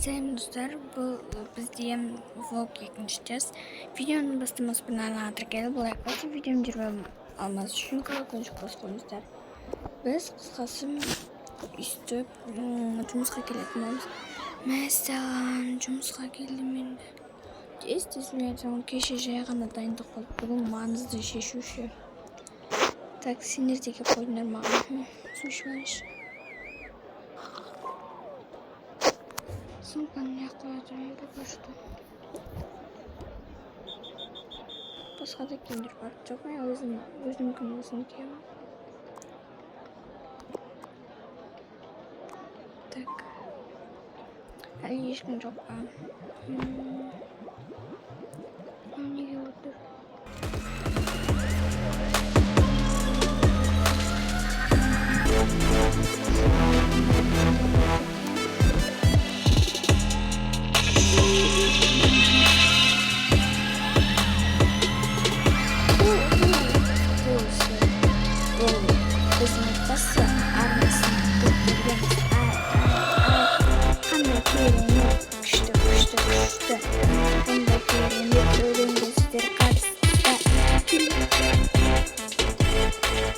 Selam dostlar, bu bizde vlog çekmişeceğiz. Videonun bastırması bana hatırlayalım. Bu yaklaşık videom cırvam almaz. Çünkü konuşup dostlar. Biz kısasım istep жұмысқа келетінбіз. Mesela жұмысқа келдім енді. Естественно, айтсам кеше жай ғана дайындық болды. Бүгін маңызды шешуші. Так, сендер де келіп қойдыңдар маған. Су ішіп алайыншы. Сумканы жаққа отырайын пока что. Басқа да киімдер бар. Жоқ, мен өзім кімдесін киемін. Так. Әлі ешкім жоқ па? Неге отыр?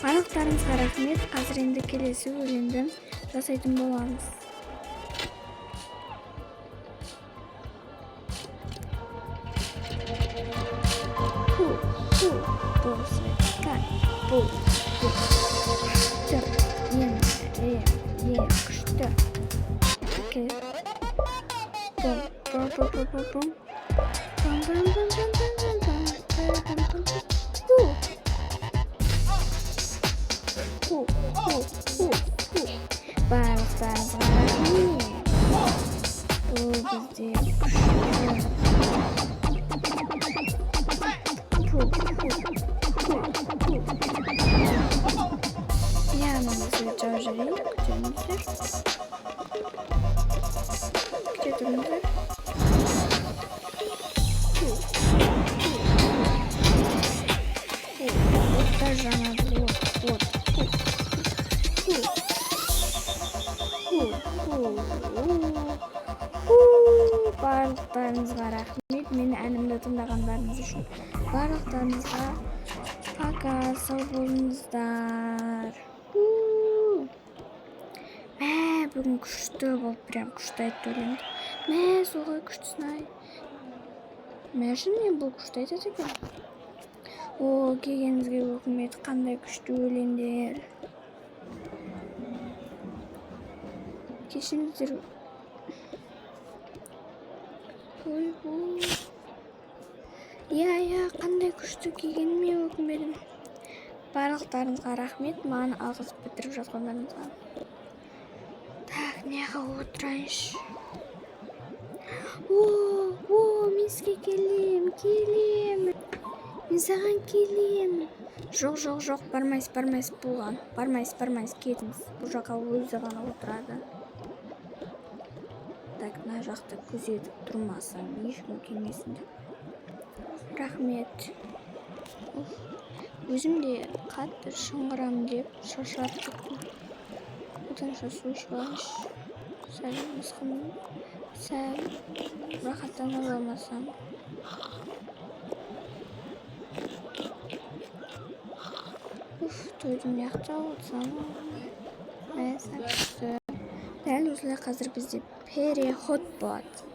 Барлықтарыңызға рахмет. Қазір енді келесі өлеңді жасайтын боламыз. Барлықтарыңызға рахмет. Бұл бізде yanımızı çalışırız. Küçültürüzler. Burada janadı Барлықтарыңызға рахмет. Мені әнімді тыңдағандарыңыз үшін. Барлықтарыңызға пока, сау болыңыздар. Бүгін күшті болып, прям күшті айтты өлеңді. Солғай күштісін ай. Шын мен бұл күшті айтады екен. Келгеніңізге өкімет, қандай күшті өлеңдер. Кешіңіздер. Қандай күшті келгеніме өкінбедім. Барлықтарыңызға рахмет, маған алғызып бітіріп жатқандарыңызға. Так, неға отырайыншы. Мен сізге келем. Мен саған келем. Жоқ, бармайсыз болған. Бармайсыз, кетіңіз. Бұл жаққа өзі ғана отырады. Так, мына жақта күзетіп тұрмасаң, ешкім келмесін деп. Рахмет. Өзім де қатты шыңғырам деп шашырап кеттім. Оданша су ішіп алайыншы. Сәл мысқым, сәл рахаттана болмасам. Тойдың яқта отырсам. Сәкісті. Дәл осылай қазір бізде переход болады.